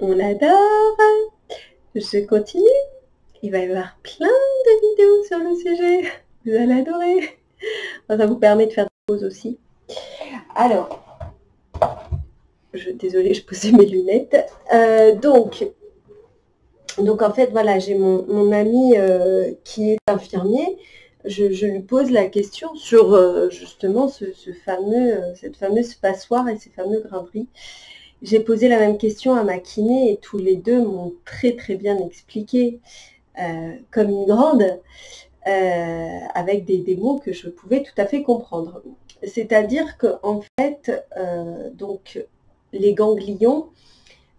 On adore. Je continue. Il va y avoir plein de vidéos sur le sujet. Vous allez adorer. Ça vous permet de faire des pauses aussi. Alors, désolée, je posais mes lunettes. Donc en fait, voilà, j'ai mon ami qui est infirmier. Je lui pose la question sur justement cette fameuse passoire et ces fameux grains de riz. J'ai posé la même question à ma kiné et tous les deux m'ont très très bien expliqué comme une grande, avec des mots que je pouvais tout à fait comprendre. C'est-à-dire qu'en fait, donc les ganglions,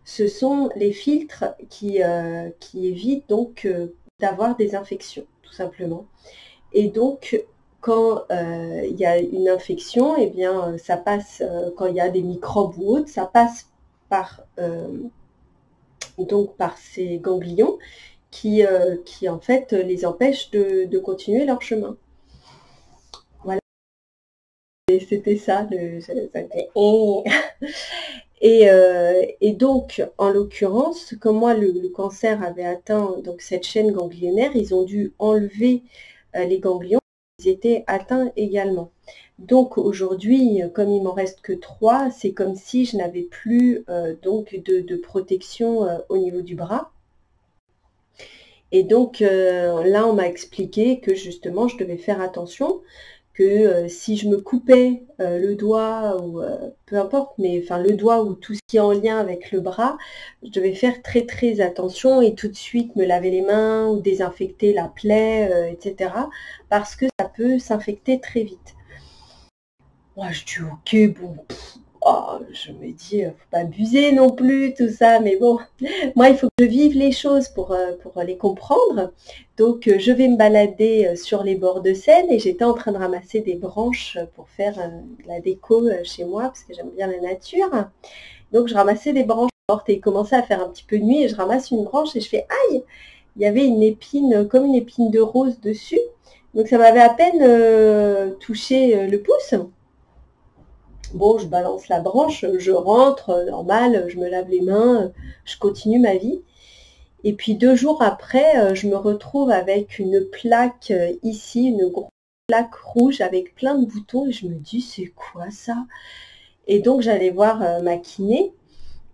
ce sont les filtres qui évitent donc d'avoir des infections, tout simplement. Et donc, quand il y a une infection, eh bien, ça passe, quand il y a des microbes ou autres, ça passe par, donc par ces ganglions qui en fait les empêchent de continuer leur chemin. Voilà. Et c'était ça, et donc, en l'occurrence, comme moi, le cancer avait atteint donc, cette chaîne ganglionnaire, ils ont dû enlever les ganglions, ils étaient atteints également. Donc, aujourd'hui, comme il m'en reste que 3, c'est comme si je n'avais plus donc de protection au niveau du bras. Et donc, là, on m'a expliqué que justement, je devais faire attention, que si je me coupais le doigt ou peu importe, mais enfin le doigt ou tout ce qui est en lien avec le bras, je devais faire très très attention et tout de suite me laver les mains ou désinfecter la plaie, etc. Parce que ça peut s'infecter très vite. Moi je dis ok, bon, je me dis, faut pas abuser non plus, tout ça, mais bon, moi, il faut que je vive les choses pour les comprendre. Donc, je vais me balader sur les bords de Seine et j'étais en train de ramasser des branches pour faire de la déco chez moi, parce que j'aime bien la nature. Donc, je ramassais des branches mortes et il commençait à faire un petit peu de nuit et je ramasse une branche et je fais « Aïe !» Il y avait une épine, comme une épine de rose dessus. Donc, ça m'avait à peine touché le pouce. Bon, je balance la branche, je rentre, normal, je me lave les mains, je continue ma vie. Et puis 2 jours après, je me retrouve avec une plaque ici, une grosse plaque rouge avec plein de boutons et je me dis c'est quoi ça? Et donc j'allais voir ma kiné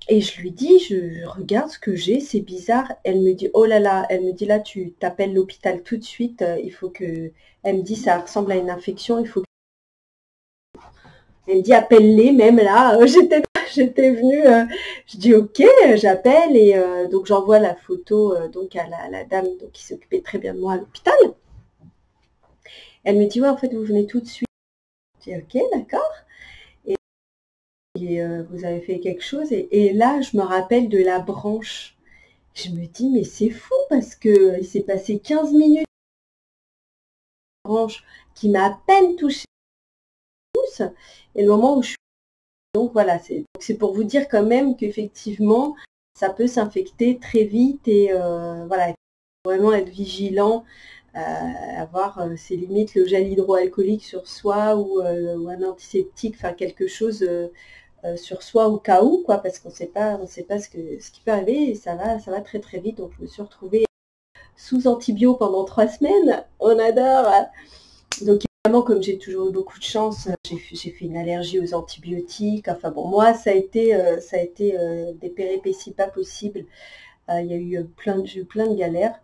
et je lui dis je regarde ce que j'ai, c'est bizarre. Elle me dit oh là là, elle me dit là tu t'appelles l'hôpital tout de suite, il faut que, elle me dit ça ressemble à une infection, il faut que... Elle me dit appelle-les même là, j'étais venue, je dis ok, j'appelle et donc j'envoie la photo donc à la dame donc, qui s'occupait très bien de moi à l'hôpital. Elle me dit ouais en fait vous venez tout de suite. Je dis ok d'accord. Et vous avez fait quelque chose et là je me rappelle de la branche. Je me dis mais c'est fou parce que il s'est passé 15 minutes branche qui m'a à peine touché le pouce et le moment où je suis... Donc voilà, c'est pour vous dire quand même qu'effectivement, ça peut s'infecter très vite et voilà, il faut vraiment être vigilant, avoir ses limites, le gel hydroalcoolique sur soi ou un antiseptique, enfin quelque chose sur soi au cas où, quoi, parce qu'on ne sait pas ce qui peut arriver et ça va très très vite. Donc je me suis retrouvée sous antibio pendant 3 semaines, on adore. Donc évidemment, comme j'ai toujours eu beaucoup de chance, j'ai fait une allergie aux antibiotiques. Enfin bon, moi, ça a été des péripéties pas possibles. Il y a eu j'ai eu plein de galères.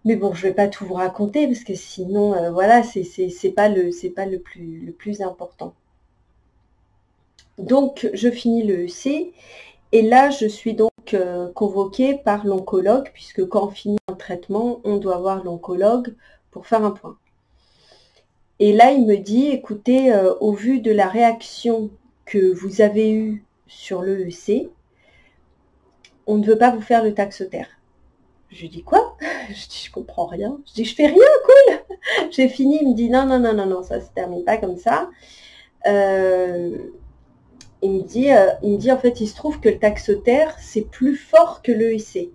Mais bon, je ne vais pas tout vous raconter parce que sinon, voilà, c'est pas le plus important. Donc, je finis le EC et là, je suis donc convoquée par l'oncologue puisque quand on finit un traitement, on doit voir l'oncologue pour faire un point. Et là, il me dit, écoutez, au vu de la réaction que vous avez eue sur l'EEC, on ne veut pas vous faire le Taxotere. Je lui dis quoi? Je dis je comprends rien. Je dis je fais rien, cool. J'ai fini, il me dit non, non, non, non, non, ça se termine pas comme ça. Il me dit en fait, il se trouve que le Taxotere, c'est plus fort que l'EEC.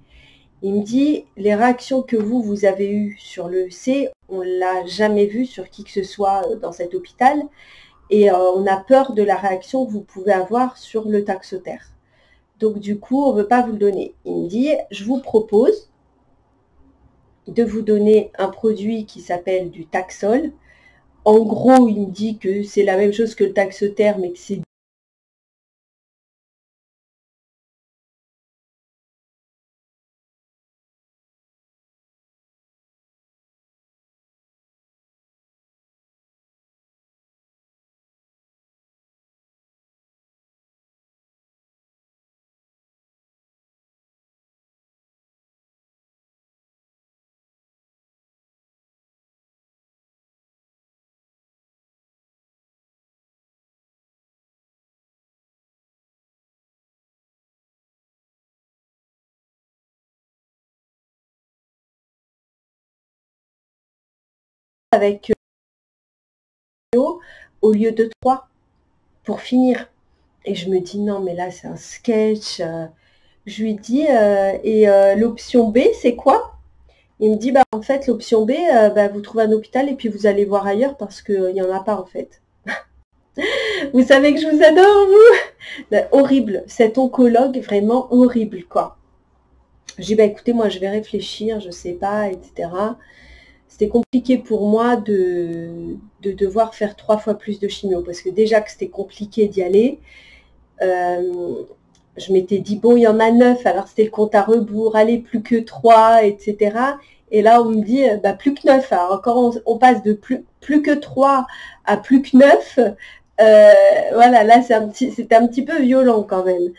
Il me dit, les réactions que vous avez eues sur l'EEC, on ne l'a jamais vu sur qui que ce soit dans cet hôpital. Et on a peur de la réaction que vous pouvez avoir sur le Taxotere. Donc du coup, on ne veut pas vous le donner. Il me dit, je vous propose de vous donner un produit qui s'appelle du Taxol. En gros, il me dit que c'est la même chose que le Taxotere, mais que c'est avec au lieu de 3 pour finir. Et je me dis, non, mais là, c'est un sketch. Je lui dis, l'option B, c'est quoi? Il me dit, bah, en fait, l'option B, bah, vous trouvez un hôpital et puis vous allez voir ailleurs parce qu'il n'y en a pas, en fait. Vous savez que je vous adore, vous? Bah, horrible. Cet oncologue, vraiment horrible, quoi. Je dis, bah, écoutez, moi, je vais réfléchir, je sais pas, etc. C'était compliqué pour moi de devoir faire 3 fois plus de chimio parce que déjà que c'était compliqué d'y aller. Je m'étais dit, bon, il y en a 9, alors c'était le compte à rebours, allez, plus que 3, etc. Et là, on me dit, bah, plus que 9. Alors, quand on passe de plus que 3 à plus que 9, voilà, là, c'était un petit peu violent quand même.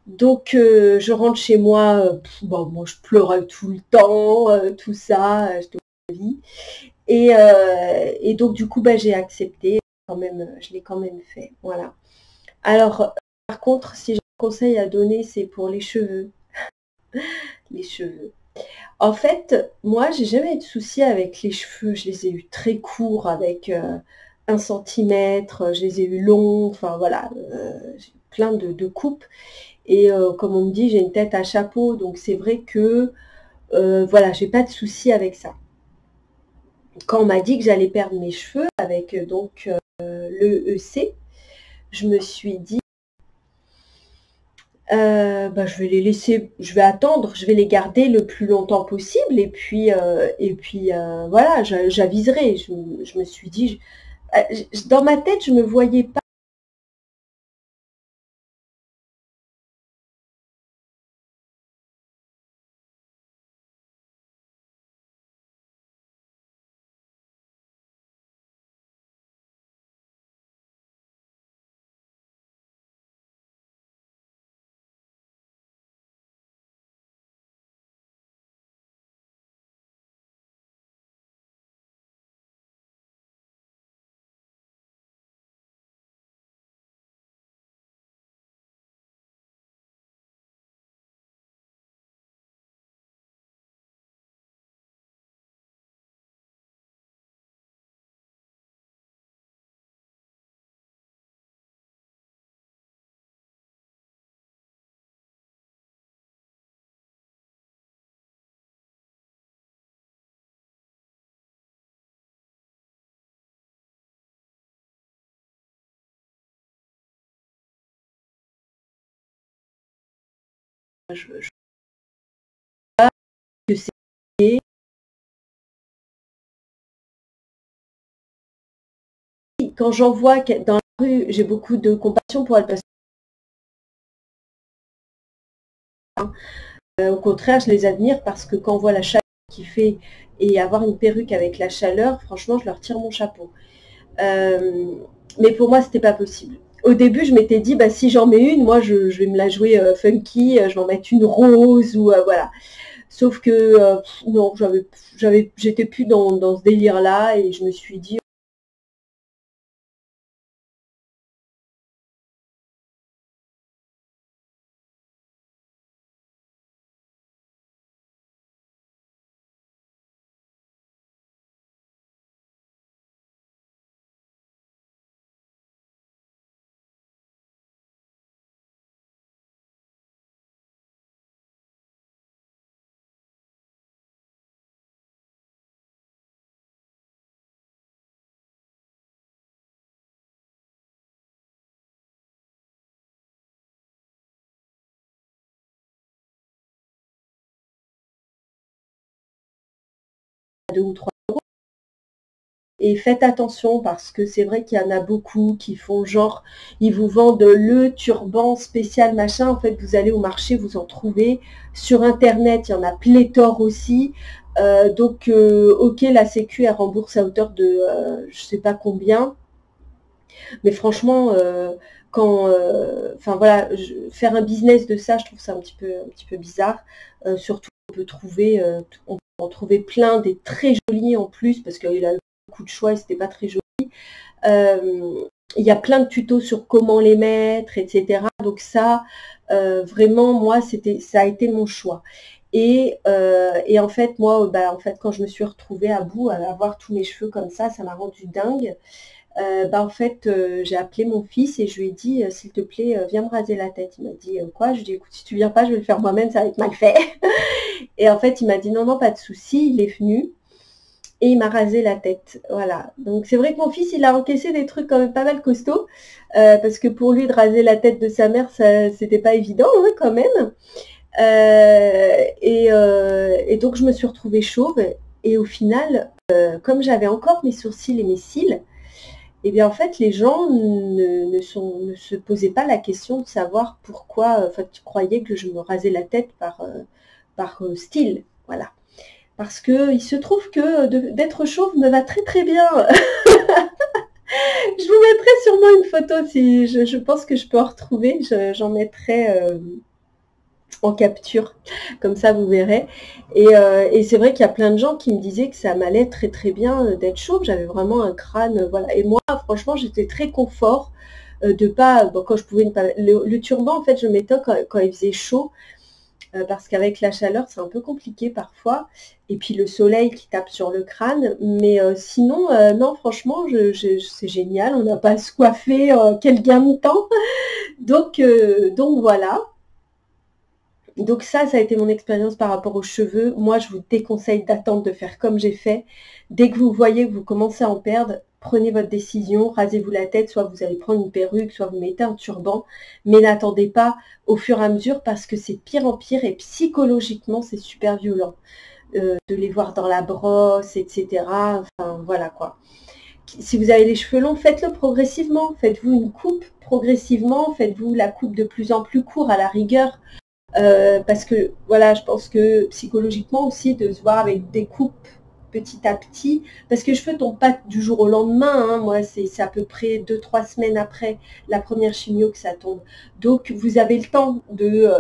Donc, je rentre chez moi, bon, moi, je pleurais tout le temps, tout ça, j'étais au lit. Et donc, du coup, bah, j'ai accepté, quand même, je l'ai quand même fait, voilà. Alors, par contre, si j'ai un conseil à donner, c'est pour les cheveux. Les cheveux. En fait, moi, j'ai jamais eu de soucis avec les cheveux. Je les ai eu très courts, avec 1 centimètre. Je les ai eu longs. Enfin, voilà, j'ai plein de coupes. Et comme on me dit, j'ai une tête à chapeau. Donc, c'est vrai que, voilà, j'ai pas de soucis avec ça. Quand on m'a dit que j'allais perdre mes cheveux avec donc le EC, je me suis dit, bah, je vais les laisser, je vais attendre, je vais les garder le plus longtemps possible et puis voilà, j'aviserai. Je me suis dit, dans ma tête, je me voyais pas. Je que c'est quand j'en vois dans la rue, j'ai beaucoup de compassion pour elles parce que, au contraire, je les admire parce que quand on voit la chaleur qu'il fait et avoir une perruque avec la chaleur, franchement, je leur tire mon chapeau. Euh, mais pour moi, c'était pas possible. Au début, je m'étais dit, bah, si j'en mets une, moi, je vais me la jouer funky, je vais en mettre une rose ou voilà. Sauf que non, j'étais plus dans ce délire-là et je me suis dit, 2 ou 3 euros. Et faites attention parce que c'est vrai qu'il y en a beaucoup qui font genre, ils vous vendent le turban spécial machin. En fait, vous allez au marché, vous en trouvez. Sur Internet, il y en a pléthore aussi. Donc, ok, la Sécu, elle rembourse à hauteur de je sais pas combien. Mais franchement, enfin voilà, faire un business de ça, je trouve ça un petit peu bizarre. Surtout, on peut en trouver plein, des très jolis en plus, parce qu'il a eu beaucoup de choix et c'était pas très joli. Il y a plein de tutos sur comment les mettre, etc. Donc ça, vraiment, moi, ça a été mon choix. Et en fait, moi, en fait, quand je me suis retrouvée à bout, à avoir tous mes cheveux comme ça m'a rendu dingue. En fait, j'ai appelé mon fils et je lui ai dit, s'il te plaît, viens me raser la tête. Il m'a dit, quoi? Je lui ai dit, écoute, si tu viens pas, je vais le faire moi-même, ça va être mal fait. Et en fait, il m'a dit, non, non, pas de souci. Il est venu et il m'a rasé la tête. Voilà. Donc, c'est vrai que mon fils, il a encaissé des trucs quand même pas mal costauds, parce que pour lui, de raser la tête de sa mère, c'était pas évident, hein, quand même. Et donc, je me suis retrouvée chauve. Et au final, comme j'avais encore mes sourcils et mes cils, eh bien, en fait, les gens ne se posaient pas la question de savoir pourquoi, enfin, tu croyais que je me rasais la tête par style, voilà. Parce que il se trouve que d'être chauve me va très très bien. Je vous mettrai sûrement une photo si je pense que je peux en retrouver. J'en mettrai en capture, comme ça vous verrez. Et c'est vrai qu'il y a plein de gens qui me disaient que ça m'allait très très bien d'être chauve. J'avais vraiment un crâne, voilà. Et moi, franchement, j'étais très confort de pas, quand je pouvais ne pas. Le turban, en fait, je mettais quand il faisait chaud, parce qu'avec la chaleur, c'est un peu compliqué parfois. Et puis le soleil qui tape sur le crâne. Mais sinon, non, franchement, c'est génial. On n'a pas à se coiffer, quel gain de temps. Donc voilà. Donc ça a été mon expérience par rapport aux cheveux. Moi, je vous déconseille d'attendre de faire comme j'ai fait. Dès que vous voyez que vous commencez à en perdre, prenez votre décision, rasez-vous la tête, soit vous allez prendre une perruque, soit vous mettez un turban, mais n'attendez pas au fur et à mesure parce que c'est de pire en pire et psychologiquement, c'est super violent. De les voir dans la brosse, etc. Enfin, voilà quoi. Si vous avez les cheveux longs, faites-le progressivement. Faites-vous une coupe progressivement, faites-vous la coupe de plus en plus court à la rigueur. Parce que voilà, je pense que psychologiquement aussi, de se voir avec des coupes petit à petit, parce que les cheveux ne tombent pas du jour au lendemain, hein. Moi c'est à peu près 2-3 semaines après la première chimio que ça tombe. Donc vous avez le temps de,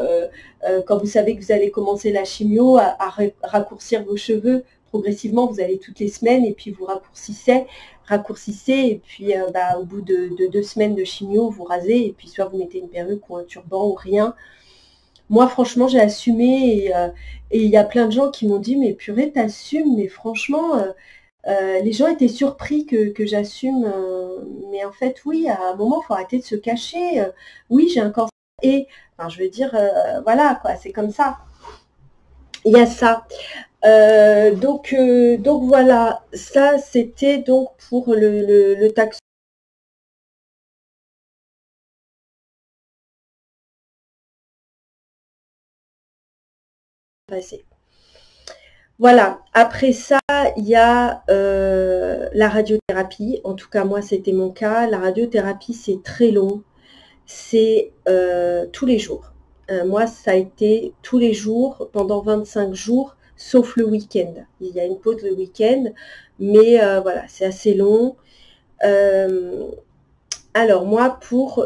quand vous savez que vous allez commencer la chimio, à raccourcir vos cheveux progressivement. Vous allez toutes les semaines et puis vous raccourcissez et puis au bout de 2 semaines de chimio, vous rasez et puis soit vous mettez une perruque ou un turban ou rien. Moi, franchement, j'ai assumé et il y a plein de gens qui m'ont dit, mais purée, t'assumes, mais franchement, les gens étaient surpris que j'assume. Mais en fait, oui, à un moment, il faut arrêter de se cacher. Oui, j'ai un cancer et, enfin, je veux dire, voilà, quoi, c'est comme ça. Il y a ça. Donc voilà, ça, c'était donc pour le taxe. Passé. Voilà, après ça, il y a la radiothérapie. En tout cas, moi, c'était mon cas. La radiothérapie, c'est très long. C'est tous les jours. Moi, ça a été tous les jours, pendant 25 jours, sauf le week-end. Il y a une pause le week-end, mais voilà, c'est assez long. Alors, moi, pour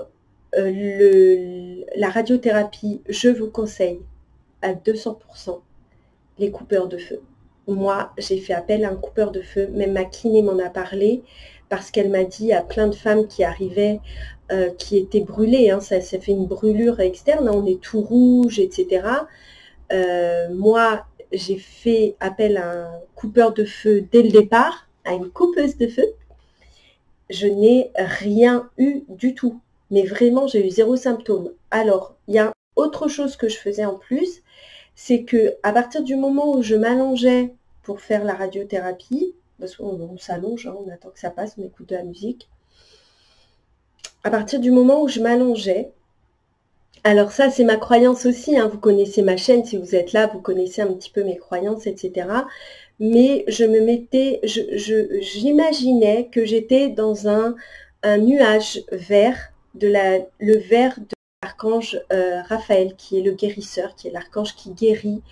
la radiothérapie, je vous conseille à 200% les coupeurs de feu. Moi, j'ai fait appel à un coupeur de feu. Même ma kiné m'en a parlé parce qu'elle m'a dit à plein de femmes qui arrivaient, qui étaient brûlées, hein, ça fait une brûlure externe, hein, on est tout rouge, etc. Moi, j'ai fait appel à un coupeur de feu dès le départ, à une coupeuse de feu. Je n'ai rien eu du tout. Mais vraiment, j'ai eu 0 symptôme. Alors, il y a autre chose que je faisais en plus, c'est que à partir du moment où je m'allongeais pour faire la radiothérapie, parce qu'on s'allonge, hein, on attend que ça passe, on écoute de la musique. À partir du moment où je m'allongeais, alors ça c'est ma croyance aussi, hein, vous connaissez ma chaîne, si vous êtes là, vous connaissez un petit peu mes croyances, etc. mais je me mettais, j'imaginais que j'étais dans un nuage vert, le vert de l'archange Raphaël, qui est le guérisseur, qui est l'archange qui guérit.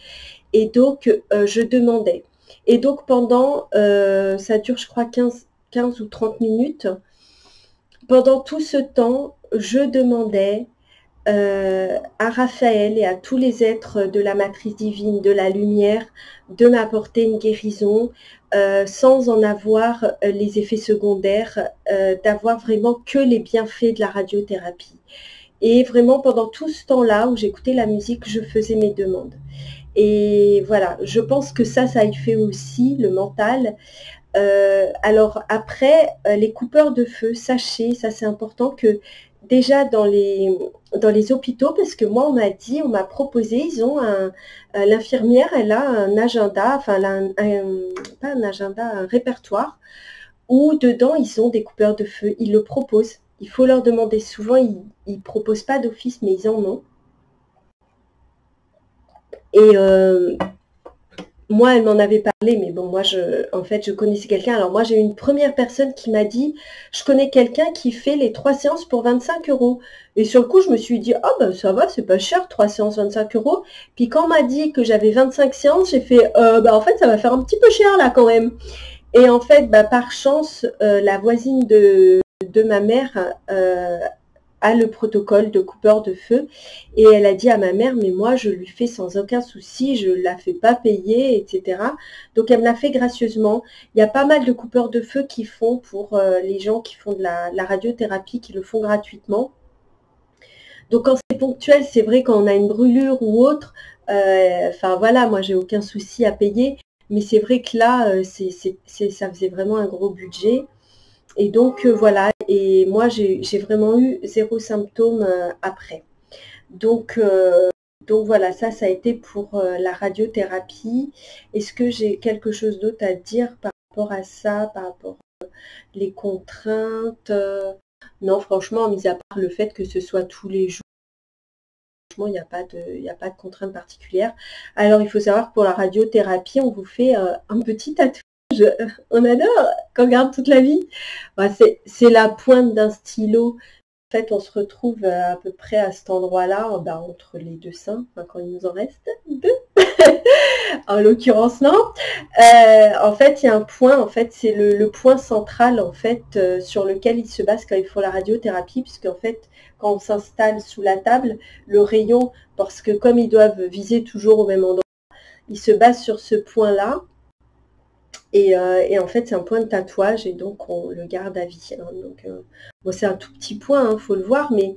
Et donc, je demandais. Et donc, pendant, ça dure, je crois, 15 ou 30 minutes. Pendant tout ce temps, je demandais à Raphaël et à tous les êtres de la matrice divine, de la lumière, de m'apporter une guérison sans en avoir les effets secondaires, d'avoir vraiment que les bienfaits de la radiothérapie. Et vraiment, pendant tout ce temps-là où j'écoutais la musique, je faisais mes demandes. Et voilà, je pense que ça a fait aussi le mental. Alors après, les coupeurs de feu, sachez, ça c'est important, que déjà dans les hôpitaux, parce que moi on m'a proposé, ils ont l'infirmière, elle a un agenda, enfin elle a pas un agenda, un répertoire, où dedans ils ont des coupeurs de feu, ils le proposent. Il faut leur demander, souvent ils ne proposent pas d'office, mais ils en ont. Et moi, elle m'en avait parlé, mais bon, moi, en fait, je connaissais quelqu'un. Alors moi, j'ai eu une première personne qui m'a dit, je connais quelqu'un qui fait les 3 séances pour 25 €. Et sur le coup, je me suis dit, ah ben ça va, c'est pas cher, 3 séances, 25 €. Puis quand on m'a dit que j'avais 25 séances, j'ai fait, bah en fait, ça va faire un petit peu cher là quand même. Et en fait, bah, par chance, la voisine de ma mère a le protocole de coupeur de feu, et elle a dit à ma mère, mais moi je lui fais sans aucun souci, je ne la fais pas payer, etc. Donc elle me l'a fait gracieusement. Il y a pas mal de coupeurs de feu qui font pour les gens qui font de la radiothérapie, qui le font gratuitement. Donc quand c'est ponctuel, c'est vrai, quand on a une brûlure ou autre, enfin voilà, moi j'ai aucun souci à payer, mais c'est vrai que là, ça faisait vraiment un gros budget. Et donc voilà, et moi j'ai vraiment eu 0 symptôme après. Donc, voilà, ça a été pour la radiothérapie. Est-ce que j'ai quelque chose d'autre à dire par rapport à ça, par rapport les contraintes? Non, franchement, mis à part le fait que ce soit tous les jours, franchement, il n'y a pas de contrainte particulière. Alors, il faut savoir que pour la radiothérapie, on vous fait un petit tatouage. On adore, qu'on garde toute la vie. Bah, c'est la pointe d'un stylo. En fait, on se retrouve à peu près à cet endroit-là, bah, entre les deux seins, enfin, quand il nous en reste deux. En l'occurrence, non. En fait, il y a un point, en fait, c'est le point central, en fait, sur lequel ils se basent quand ils font la radiothérapie, puisqu'en fait, quand on s'installe sous la table, le rayon, parce que comme ils doivent viser toujours au même endroit, ils se basent sur ce point-là. Et en fait, c'est un point de tatouage, et donc on le garde à vie. Hein. Donc, bon, c'est un tout petit point, faut le voir, mais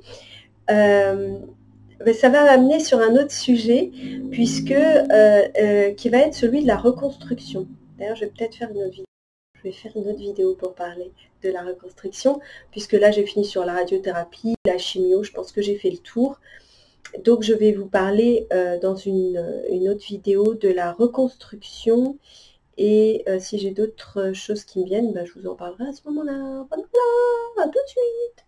ça va m'amener sur un autre sujet, puisque qui va être celui de la reconstruction. D'ailleurs, je vais peut-être faire une autre vidéo. Je vais faire une autre vidéo pour parler de la reconstruction, puisque là, j'ai fini sur la radiothérapie, la chimio, je pense que j'ai fait le tour. Donc, je vais vous parler dans une autre vidéo de la reconstruction. Et si j'ai d'autres choses qui me viennent, je vous en parlerai à ce moment-là. Voilà, à tout de suite.